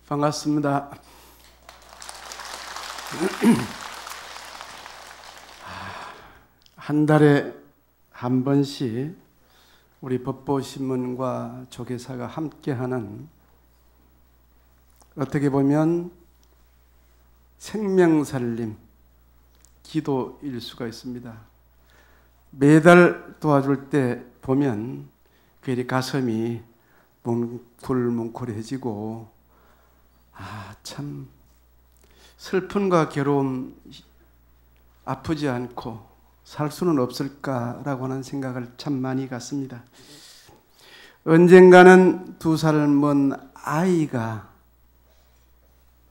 반갑습니다. 한 달에 한 번씩 우리 법보신문과 조계사가 함께하는, 어떻게 보면 생명살림 기도일 수가 있습니다. 매달 도와줄 때 보면 괜히 가슴이 뭉클뭉클해지고, 참 슬픔과 괴로움, 아프지 않고 살 수는 없을까라고 하는 생각을 참 많이 갖습니다. 언젠가는 2살 먼 아이가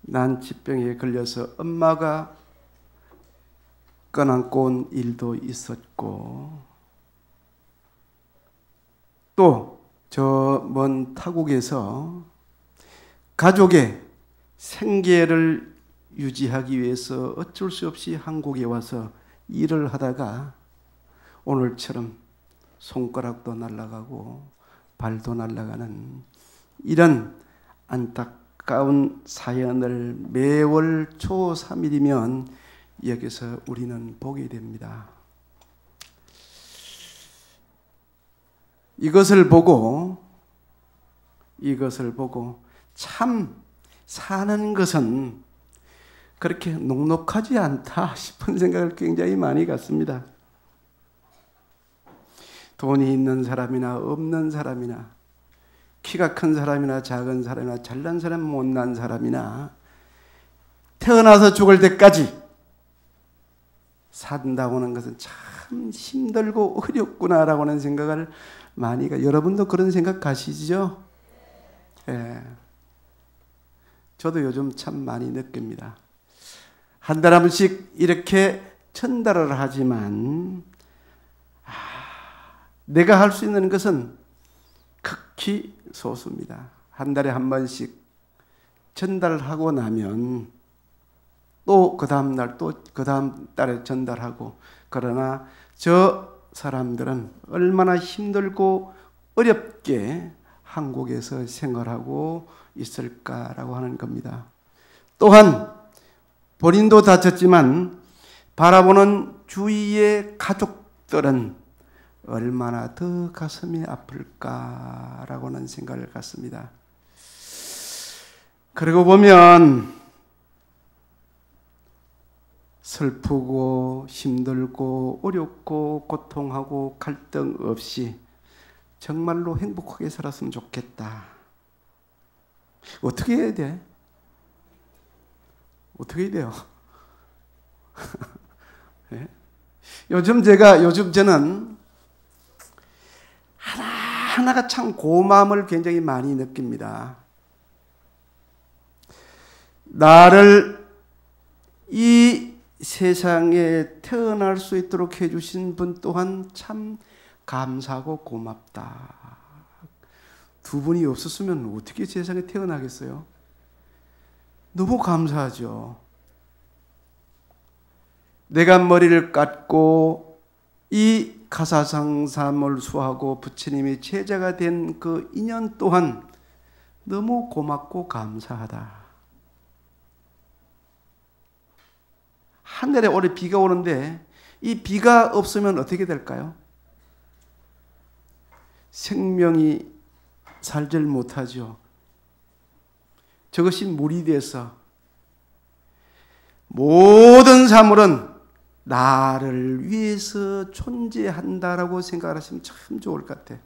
난치병에 걸려서 엄마가 꺼안고 온 일도 있었고, 또 저 먼 타국에서 가족의 생계를 유지하기 위해서 어쩔 수 없이 한국에 와서 일을 하다가 오늘처럼 손가락도 날아가고 발도 날아가는 이런 안타까운 사연을 매월 초 3일이면 여기서 우리는 보게 됩니다. 이것을 보고 참 사는 것은 그렇게 녹록하지 않다 싶은 생각을 굉장히 많이 갖습니다. 돈이 있는 사람이나 없는 사람이나, 키가 큰 사람이나 작은 사람이나, 잘난 사람 못난 사람이나, 태어나서 죽을 때까지 산다고 하는 것은 참 힘들고 어렵구나라고 하는 생각을 많이 여러분도 그런 생각 가시죠? 예. 저도 요즘 참 많이 느낍니다. 한 달에 한 번씩 이렇게 전달을 하지만 내가 할 수 있는 것은 극히 소수입니다. 한 달에 한 번씩 전달하고 나면 또 그 다음 날, 또 그 다음 달에 전달하고, 그러나 저 사람들은 얼마나 힘들고 어렵게 한국에서 생활하고 있을까라고 하는 겁니다. 또한 본인도 다쳤지만 바라보는 주위의 가족들은 얼마나 더 가슴이 아플까라고 하는 생각을 갖습니다. 그러고 보면 슬프고 힘들고 어렵고 고통하고 갈등 없이 정말로 행복하게 살았으면 좋겠다. 어떻게 해야 돼? 어떻게 해야 돼요? 네? 요즘 저는 하나가 참 고마움을 굉장히 많이 느낍니다. 나를 이 세상에 태어날 수 있도록 해주신 분 또한 참 감사하고 고맙다. 두 분이 없었으면 어떻게 세상에 태어나겠어요? 너무 감사하죠. 내가 머리를 깎고 이 가사상삼을 수하고 부처님의 제자가 된 그 인연 또한 너무 고맙고 감사하다. 하늘에 올해 비가 오는데 이 비가 없으면 어떻게 될까요? 생명이 살질 못하죠. 저것이 물이 돼서 모든 사물은 나를 위해서 존재한다라고 생각하시면 참 좋을 것 같아요.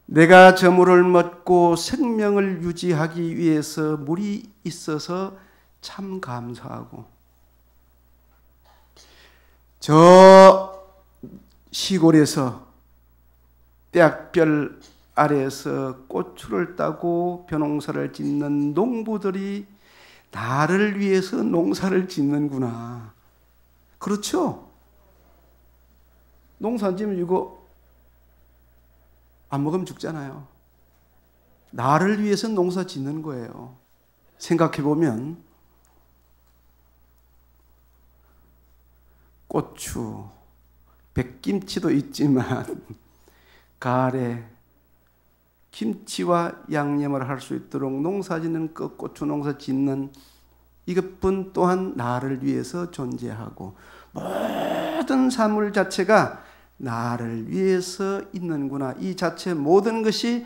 내가 저 물을 먹고 생명을 유지하기 위해서 물이 있어서 참 감사하고, 저 시골에서 대학별 아래에서 고추를 따고 벼농사를 짓는 농부들이 나를 위해서 농사를 짓는구나. 그렇죠? 농사 안 지면 이거 안 먹으면 죽잖아요. 나를 위해서 농사 짓는 거예요. 생각해보면 고추, 백김치도 있지만 가래, 김치와 양념을 할 수 있도록 농사짓는 고추 농사 짓는 이것뿐 또한 나를 위해서 존재하고 모든 사물 자체가 나를 위해서 있는구나. 이 자체 모든 것이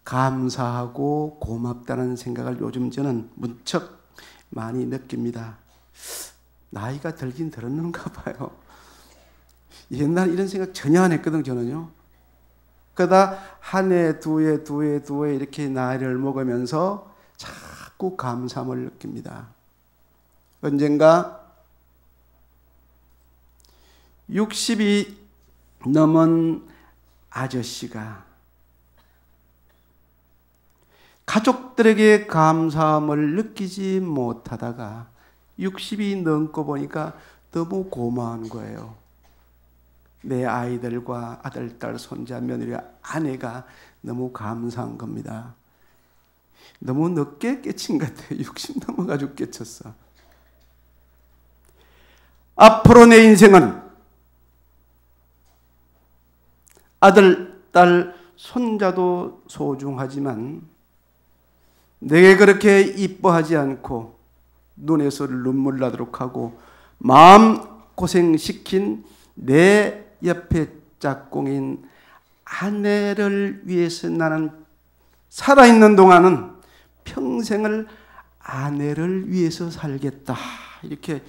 감사하고 고맙다는 생각을 요즘 저는 무척 많이 느낍니다. 나이가 들긴 들었는가 봐요. 옛날 이런 생각 전혀 안 했거든 저는요. 그러다 한 해, 두 해 이렇게 나이를 먹으면서 자꾸 감사함을 느낍니다. 언젠가 60이 넘은 아저씨가 가족들에게 감사함을 느끼지 못하다가 60이 넘고 보니까 너무 고마운 거예요. 내 아이들과 아들, 딸, 손자, 며느리, 아내가 너무 감사한 겁니다. 너무 늦게 깨친 것 같아요. 60 넘어가지고 깨쳤어. 앞으로 내 인생은 아들, 딸, 손자도 소중하지만 내게 그렇게 이뻐하지 않고 눈에서 눈물 나도록 하고 마음 고생시킨 내 옆에 짝꿍인 아내를 위해서 나는 살아있는 동안은 평생을 아내를 위해서 살겠다. 이렇게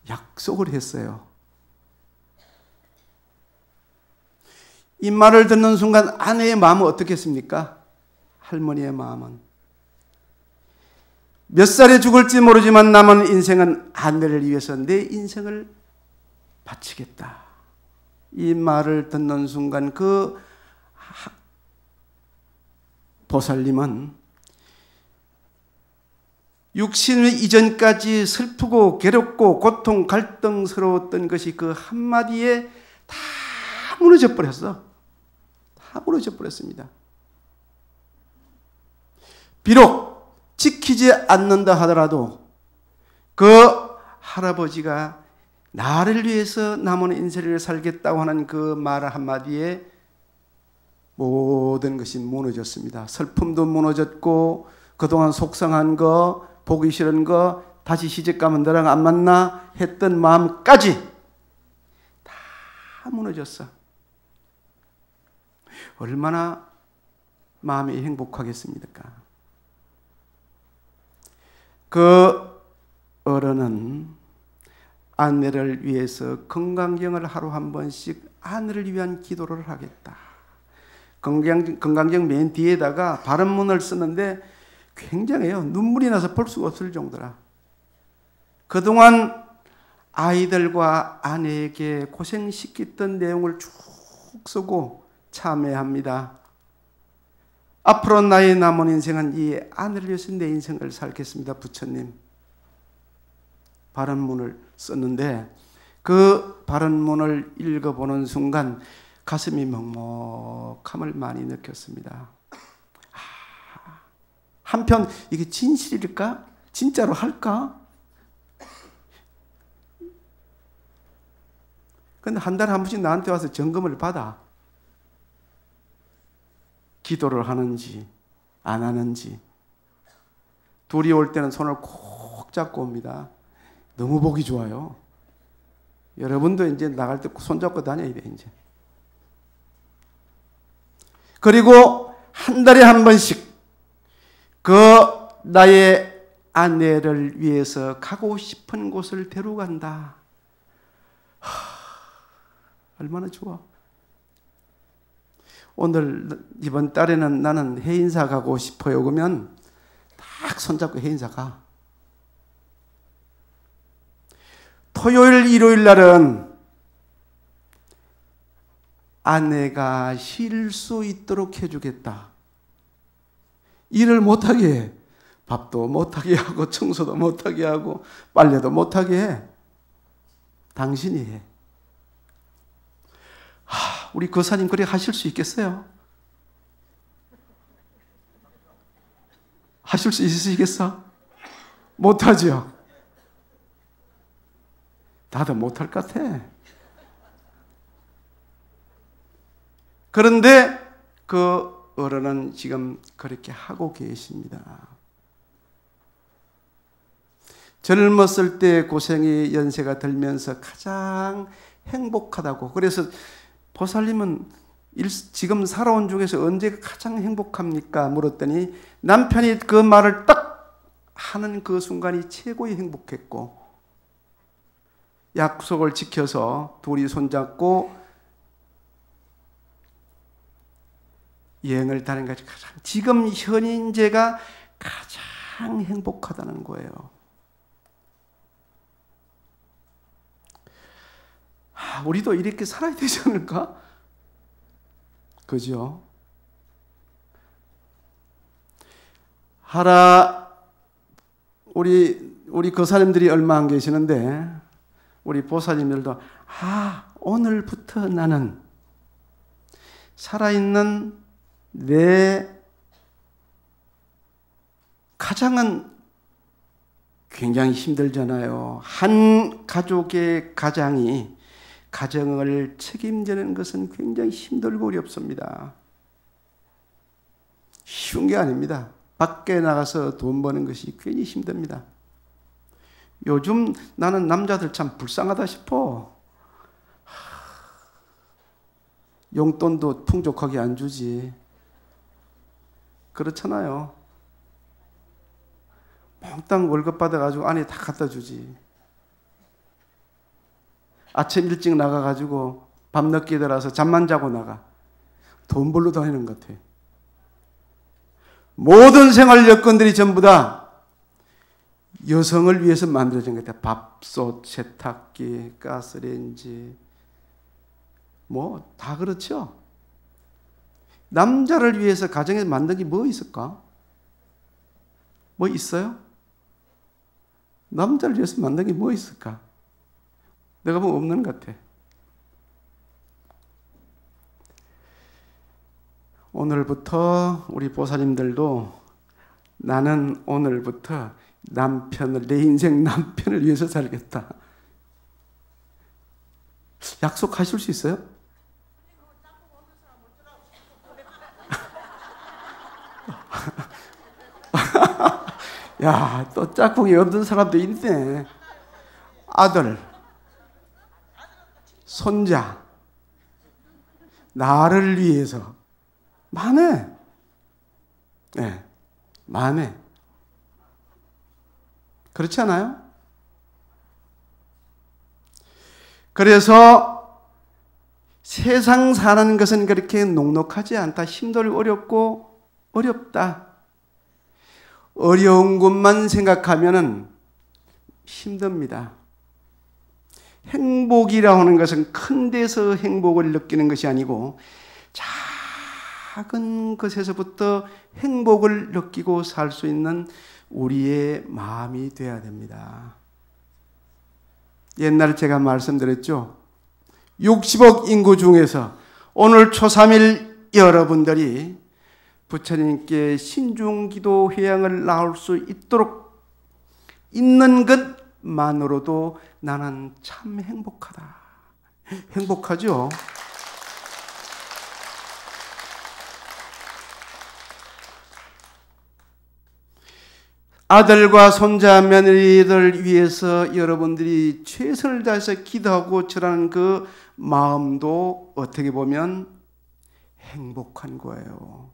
약속을 했어요. 이 말을 듣는 순간 아내의 마음은 어떻겠습니까? 할머니의 마음은 몇 살에 죽을지 모르지만 남은 인생은 아내를 위해서 내 인생을 바치겠다. 이 말을 듣는 순간 그 보살님은 육신 이전까지 슬프고 괴롭고 고통 갈등스러웠던 것이 그 한마디에 다 무너져 버렸어. 다 무너져 버렸습니다. 비록 지키지 않는다 하더라도 그 할아버지가 나를 위해서 남은 인생을 살겠다고 하는 그 말 한마디에 모든 것이 무너졌습니다. 슬픔도 무너졌고 그동안 속상한 거, 보기 싫은 거, 다시 시집가면 너랑 안 만나 했던 마음까지 다 무너졌어. 얼마나 마음이 행복하겠습니까? 그 어른은 아내를 위해서 건강경을 하루 한 번씩 아내를 위한 기도를 하겠다. 건강경 맨 뒤에다가 발언문을 쓰는데 굉장해요. 눈물이 나서 볼 수가 없을 정도라. 그동안 아이들과 아내에게 고생시켰던 내용을 쭉 쓰고 참회합니다. 앞으로 나의 남은 인생은 이 아내를 위해서 내 인생을 살겠습니다. 부처님. 발언문을 썼는데 그 발언문을 읽어보는 순간 가슴이 먹먹함을 많이 느꼈습니다. 한편 이게 진실일까? 진짜로 할까? 근데 한 달에 한 번씩 나한테 와서 점검을 받아. 기도를 하는지 안 하는지. 둘이 올 때는 손을 콕 잡고 옵니다. 너무 보기 좋아요. 여러분도 이제 나갈 때 손잡고 다녀야 돼, 이제. 그리고 한 달에 한 번씩 그 나의 아내를 위해서 가고 싶은 곳을 데려간다. 얼마나 좋아. 오늘 이번 달에는 나는 해인사 가고 싶어요. 그러면 딱 손잡고 해인사 가. 토요일, 일요일 날은 아내가 쉴 수 있도록 해주겠다. 일을 못하게 해. 밥도 못하게 하고 청소도 못하게 하고 빨래도 못하게 해. 당신이 해. 우리 거사님 그렇게 하실 수 있겠어요? 하실 수 있으시겠어? 못하죠? 나도 못할 것 같아. 그런데 그 어른은 지금 그렇게 하고 계십니다. 젊었을 때 고생의 연세가 들면서 가장 행복하다고. 그래서 보살님은 지금 살아온 중에서 언제가 가장 행복합니까? 물었더니 남편이 그 말을 딱 하는 그 순간이 최고의 행복했고, 약속을 지켜서 둘이 손잡고 여행을 다니는 것이 가장, 지금 현인제가 가장 행복하다는 거예요. 우리도 이렇게 살아야 되지 않을까? 그죠? 우리 거사님들이 얼마 안 계시는데, 우리 보살님들도, 오늘부터 나는 살아있는 내 가장은 굉장히 힘들잖아요. 한 가족의 가장이 가정을 책임지는 것은 굉장히 힘들고 어렵습니다. 쉬운 게 아닙니다. 밖에 나가서 돈 버는 것이 괜히 힘듭니다. 요즘 나는 남자들 참 불쌍하다 싶어. 용돈도 풍족하게 안 주지. 그렇잖아요. 몽땅 월급 받아가지고 안에 다 갖다 주지. 아침 일찍 나가가지고 밤 늦게 들어와서 잠만 자고 나가. 돈 벌러 다니는 것 같아. 모든 생활 여건들이 전부 다 여성을 위해서 만들어진 것 같아. 밥솥, 세탁기, 가스레인지, 뭐 다 그렇죠. 남자를 위해서 가정에 만든 게 뭐 있을까? 뭐 있어요? 남자를 위해서 만든 게 뭐 있을까? 내가 보면 없는 것 같아. 오늘부터 우리 보살님들도 나는 오늘부터 내 인생 남편을 위해서 살겠다. 약속하실 수 있어요? 야, 또 짝꿍이 없는 사람도 있네. 아들, 손자, 나를 위해서. 많네. 네, 많네. 그렇지 않아요? 그래서 세상 사는 것은 그렇게 녹록하지 않다. 힘들고 어렵고 어렵다. 어려운 것만 생각하면은 힘듭니다. 행복이라고 하는 것은 큰 데서 행복을 느끼는 것이 아니고 작은 것에서부터 행복을 느끼고 살 수 있는 우리의 마음이 되어야 됩니다. 옛날에 제가 말씀드렸죠. 60억 인구 중에서 오늘 초3일 여러분들이 부처님께 신중기도 회양을 나올 수 있도록 있는 것만으로도 나는 참 행복하다. 행복하죠? 아들과 손자, 며느리들 위해서 여러분들이 최선을 다해서 기도하고 절하는 그 마음도 어떻게 보면 행복한 거예요.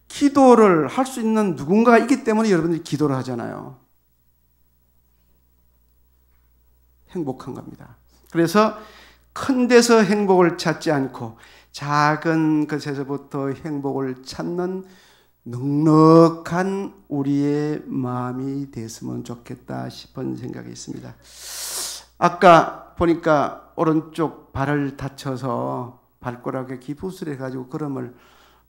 기도를 할 수 있는 누군가가 있기 때문에 여러분들이 기도를 하잖아요. 행복한 겁니다. 그래서 큰 데서 행복을 찾지 않고 작은 것에서부터 행복을 찾는 넉넉한 우리의 마음이 됐으면 좋겠다 싶은 생각이 있습니다. 아까 보니까 오른쪽 발을 다쳐서 발가락에 기부스를 해가지고 걸음을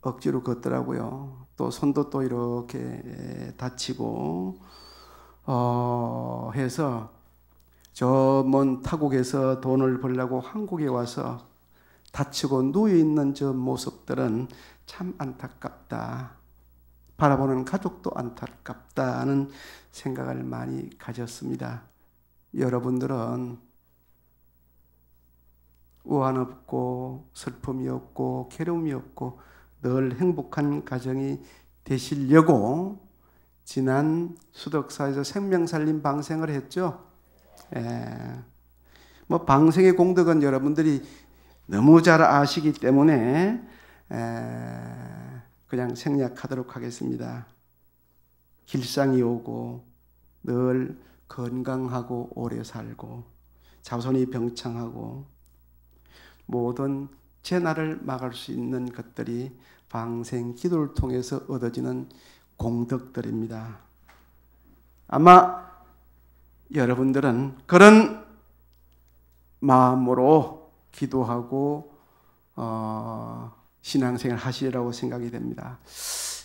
억지로 걷더라고요. 또 손도 또 이렇게 다치고 해서 저 먼 타국에서 돈을 벌려고 한국에 와서 다치고 누워있는 저 모습들은 참 안타깝다. 바라보는 가족도 안타깝다는 생각을 많이 가졌습니다. 여러분들은 우한 없고 슬픔이 없고 괴로움이 없고 늘 행복한 가정이 되시려고 지난 수덕사에서 생명살림 방생을 했죠. 뭐 방생의 공덕은 여러분들이 너무 잘 아시기 때문에 그냥 생략하도록 하겠습니다. 길상이 오고 늘 건강하고 오래 살고 자손이 병창하고 모든 재난을 막을 수 있는 것들이 방생 기도를 통해서 얻어지는 공덕들입니다. 아마 여러분들은 그런 마음으로 기도하고 신앙생활 하시리라고 생각이 됩니다.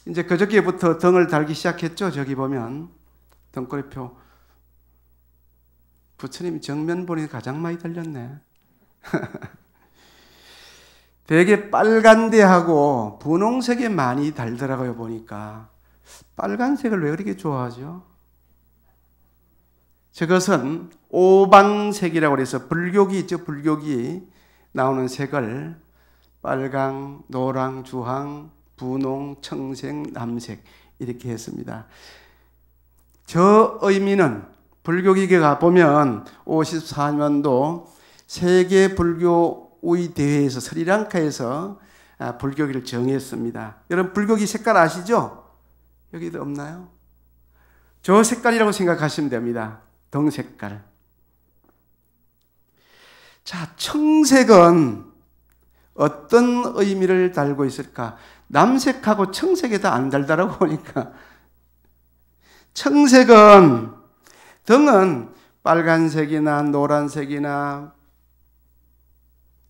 이제 그저께부터 등을 달기 시작했죠. 저기 보면 등골이표 부처님이 정면 보니 가장 많이 달렸네. 되게 빨간데하고 분홍색에 많이 달더라고요. 보니까 빨간색을 왜 그렇게 좋아하죠? 저것은 오방색이라고 해서 불교기 있죠. 불교기 나오는 색을 빨강, 노랑, 주황, 분홍, 청색, 남색 이렇게 했습니다. 저 의미는 불교기계 가보면 54년도 세계 불교의 대회에서 스리랑카에서 불교기를 정했습니다. 여러분 불교기 색깔 아시죠? 여기도 없나요? 저 색깔이라고 생각하시면 됩니다. 등 색깔. 자, 청색은 어떤 의미를 달고 있을까? 남색하고 청색에다 안 달다라고 보니까 청색은 등은 빨간색이나 노란색이나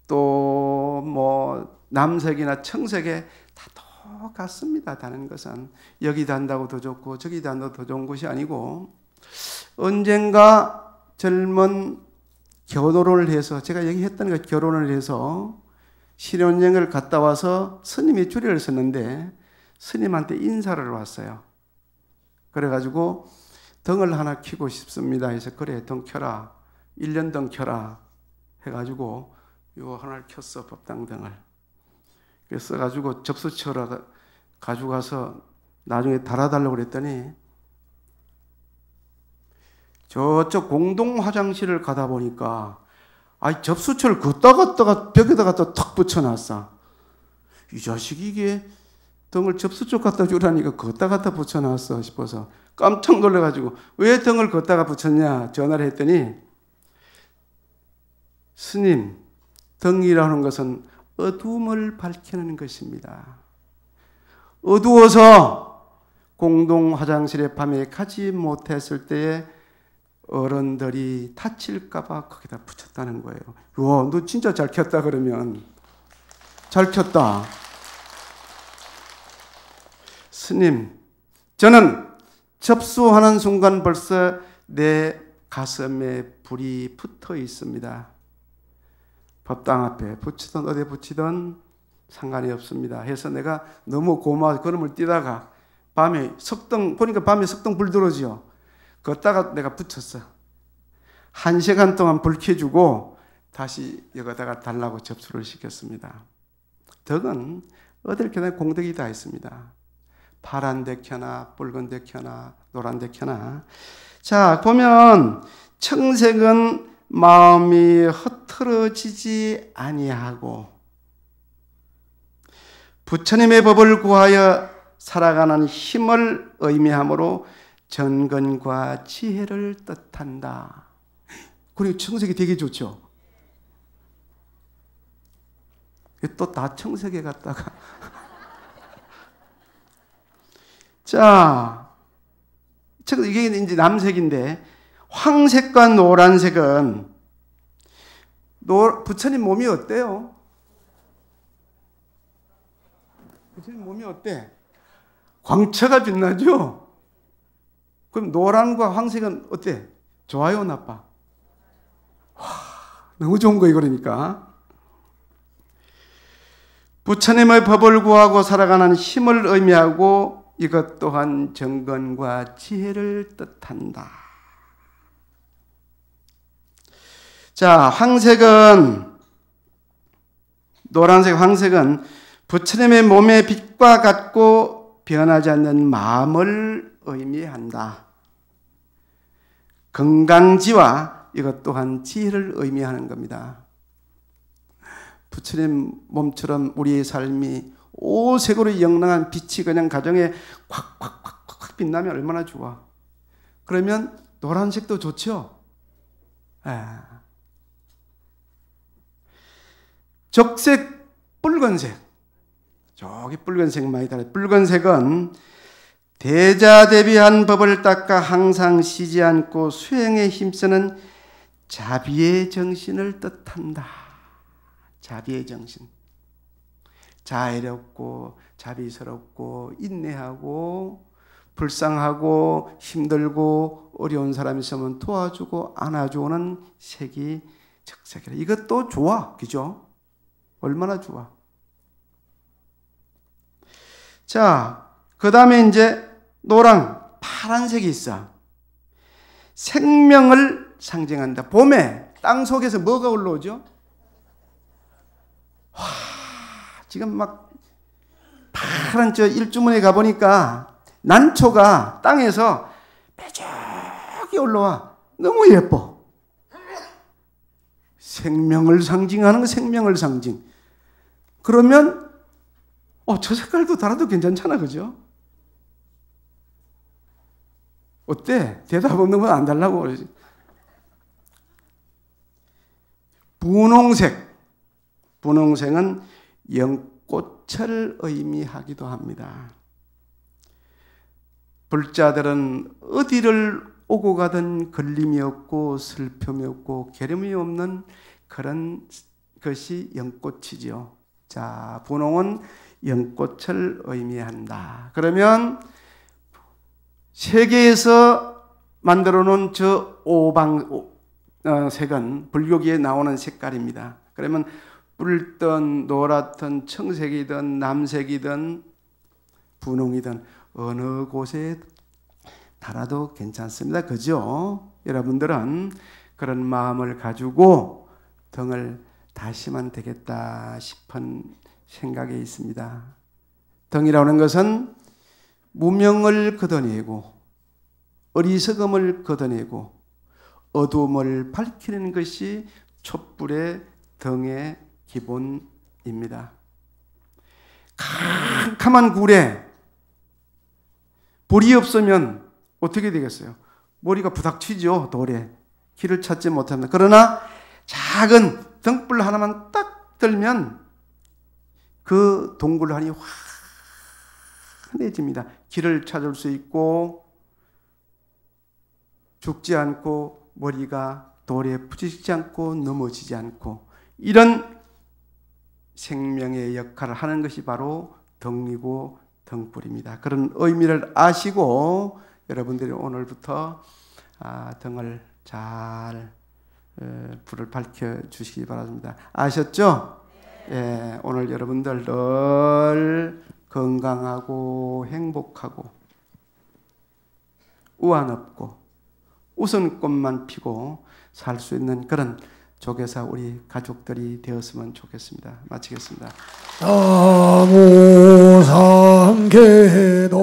또 뭐 남색이나 청색에 다 똑같습니다. 다른 것은 여기 단다고 더 좋고 저기 단다고 더 좋은 것이 아니고 언젠가 젊은 결혼을 해서 제가 얘기했던 거 결혼을 해서 신혼여행을 갔다 와서 스님이 줄을 섰는데 스님한테 인사를 왔어요. 그래가지고 등을 하나 켜고 싶습니다 해서 그래 등 켜라 1년 등 켜라 해가지고 이거 하나를 켰어. 법당등을. 그래서 가지고 접수처로 가지고 가서 나중에 달아달라고 그랬더니 저쪽 공동 화장실을 가다 보니까 접수처를 걷다가 벽에다 갖다 턱 붙여놨어. 이 자식이 이게 등을 접수처 갖다 주라니까 걷다 붙여놨어 싶어서 깜짝 놀라가지고 왜 등을 걷다가 붙였냐 전화를 했더니 스님 등이라는 것은 어두움을 밝히는 것입니다. 어두워서 공동 화장실에 밤에 가지 못했을 때에 어른들이 다칠까봐 거기다 붙였다는 거예요. 와, 너 진짜 잘 켰다 그러면. 잘 켰다. 스님, 저는 접수하는 순간 벌써 내 가슴에 불이 붙어 있습니다. 법당 앞에 붙이든 어디에 붙이든 상관이 없습니다. 해서 내가 너무 고마워서 걸음을 뛰다가 밤에 석등, 보니까 밤에 석등 불 들어오죠. 걷다가 내가 붙였어. 1시간 동안 불 켜주고 다시 여기다가 달라고 접수를 시켰습니다. 덕은 어딜 켜나 공덕이 다 있습니다. 파란 데 켜나 붉은 데 켜나 노란 데 켜나. 자, 보면 청색은 마음이 흐트러지지 아니하고 부처님의 법을 구하여 살아가는 힘을 의미하므로 정근과 지혜를 뜻한다. 그리고 청색이 되게 좋죠. 또 다 청색에 갔다가 자, 이게 이제 남색인데 황색과 노란색은 부처님 몸이 어때요? 부처님 몸이 어때? 광채가 빛나죠? 그럼 노란과 황색은 어때? 좋아요, 나빠? 와, 너무 좋은 거예요, 그러니까. 부처님의 법을 구하고 살아가는 힘을 의미하고 이것 또한 정근과 지혜를 뜻한다. 자, 황색은 노란색, 황색은 부처님의 몸의 빛과 같고 변하지 않는 마음을 의미한다. 건강지와 이것 또한 지혜를 의미하는 겁니다. 부처님 몸처럼 우리의 삶이 오색으로 영롱한 빛이 그냥 가정에 콱콱콱콱 빛나면 얼마나 좋아. 그러면 노란색도 좋죠. 적색, 붉은색. 저기 붉은색 많이 달아요. 붉은색은 대자대비한 법을 닦아 항상 쉬지 않고 수행에 힘쓰는 자비의 정신을 뜻한다. 자비의 정신. 자애롭고 자비스럽고 인내하고 불쌍하고 힘들고 어려운 사람이 있으면 도와주고 안아주는 색이 적색이라. 이것도 좋아. 그죠? 얼마나 좋아. 자, 그 다음에 이제 노랑, 파란색이 있어. 생명을 상징한다. 봄에 땅 속에서 뭐가 올라오죠? 와, 지금 막 파란 저 일주문에 가보니까 난초가 땅에서 빼곡히 올라와. 너무 예뻐. 생명을 상징하는 거, 생명을 상징. 그러면 저 색깔도 달아도 괜찮잖아, 그죠? 어때? 대답 없는 건 안 달라고 그러지. 분홍색. 분홍색은 연꽃을 의미하기도 합니다. 불자들은 어디를 오고 가든 걸림이 없고 슬픔이 없고 괴로움이 없는 그런 것이 연꽃이죠. 자, 분홍은 연꽃을 의미한다. 그러면 세계에서 만들어 놓은 저 색은 불교기에 나오는 색깔입니다. 그러면 붉든 노랗든 청색이든 남색이든 분홍이든 어느 곳에 달아도 괜찮습니다. 그죠? 여러분들은 그런 마음을 가지고 등을 다시면 되겠다 싶은 생각이 있습니다. 등이라는 것은 무명을 걷어내고 어리석음을 걷어내고 어두움을 밝히는 것이 촛불의 등의 기본입니다. 캄캄한 굴에 불이 없으면 어떻게 되겠어요? 머리가 부닥치죠. 돌에. 길을 찾지 못합니다. 그러나 작은 등불 하나만 딱 들면 그 동굴안이 환해집니다. 길을 찾을 수 있고 죽지 않고 머리가 돌에 부딪히지 않고 넘어지지 않고 이런 생명의 역할을 하는 것이 바로 등이고 등불입니다. 그런 의미를 아시고 여러분들이 오늘부터 등을 잘 불을 밝혀주시기 바랍니다. 아셨죠? 예, 오늘 여러분들 늘 건강하고 행복하고 우환 없고 웃음꽃만 피고 살 수 있는 그런 조계사 우리 가족들이 되었으면 좋겠습니다. 마치겠습니다. 나무 삼계도